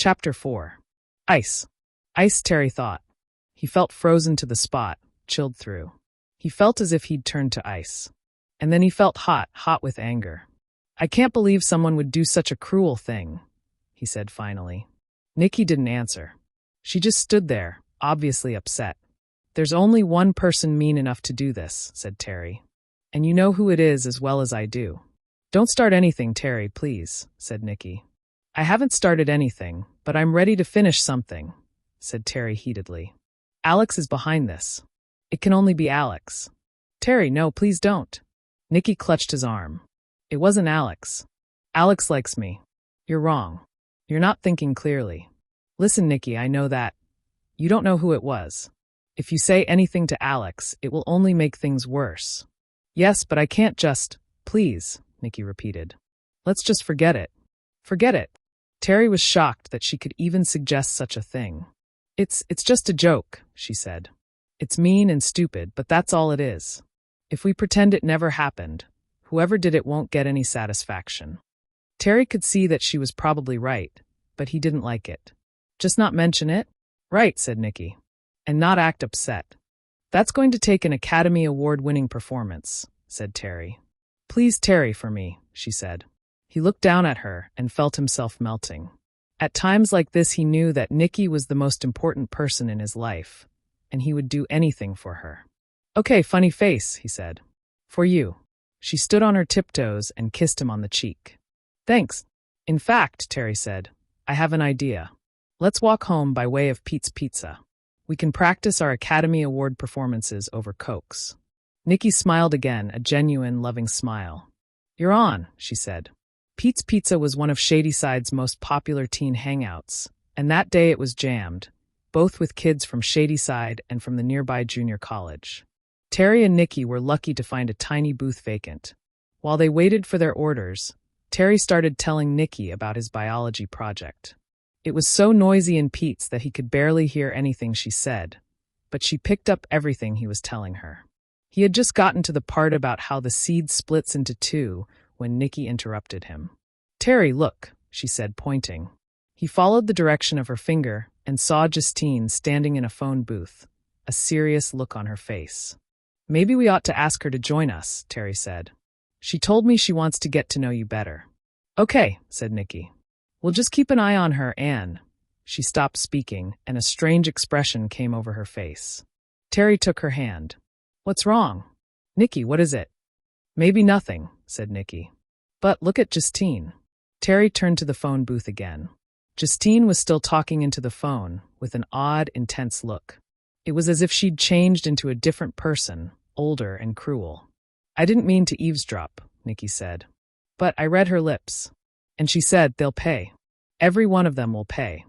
Chapter 4. Ice. Ice, Terry thought. He felt frozen to the spot, chilled through. He felt as if he'd turned to ice. And then he felt hot with anger. I can't believe someone would do such a cruel thing, he said finally. Nikki didn't answer. She just stood there, obviously upset. There's only one person mean enough to do this, said Terry. And you know who it is as well as I do. Don't start anything, Terry, please, said Nikki. I haven't started anything, but I'm ready to finish something, said Terry heatedly. Alex is behind this. It can only be Alex. Terry, no, please don't. Nikki clutched his arm. It wasn't Alex. Alex likes me. You're wrong. You're not thinking clearly. Listen, Nikki, I know that. You don't know who it was. If you say anything to Alex, it will only make things worse. Yes, but I can't just, please, Nikki repeated. Let's just forget it. Forget it. Terry was shocked that she could even suggest such a thing. It's just a joke, she said. It's mean and stupid, but that's all it is. If we pretend it never happened, whoever did it won't get any satisfaction. Terry could see that she was probably right, but he didn't like it. Just not mention it? Right, said Nikki. And not act upset. That's going to take an Academy Award-winning performance, said Terry. Please, Terry, for me, she said. He looked down at her and felt himself melting. At times like this he knew that Nikki was the most important person in his life, and he would do anything for her. Okay, funny face, he said. For you. She stood on her tiptoes and kissed him on the cheek. Thanks. In fact, Terry said, I have an idea. Let's walk home by way of Pete's Pizza. We can practice our Academy Award performances over Cokes. Nikki smiled again, a genuine, loving smile. You're on, she said. Pete's Pizza was one of Shadyside's most popular teen hangouts, and that day it was jammed, both with kids from Shadyside and from the nearby junior college. Terry and Nikki were lucky to find a tiny booth vacant. While they waited for their orders, Terry started telling Nikki about his biology project. It was so noisy in Pete's that he could barely hear anything she said, but she picked up everything he was telling her. He had just gotten to the part about how the seed splits into two when Nikki interrupted him. Terry, look, she said, pointing. He followed the direction of her finger and saw Justine standing in a phone booth, a serious look on her face. Maybe we ought to ask her to join us, Terry said. She told me she wants to get to know you better. Okay, said Nikki. We'll just keep an eye on her and... She stopped speaking, and a strange expression came over her face. Terry took her hand. What's wrong? Nikki, what is it? Maybe nothing, said Nikki. But look at Justine. Terry turned to the phone booth again. Justine was still talking into the phone, with an odd, intense look. It was as if she'd changed into a different person, older and cruel. I didn't mean to eavesdrop, Nikki said. But I read her lips. And she said they'll pay. Every one of them will pay.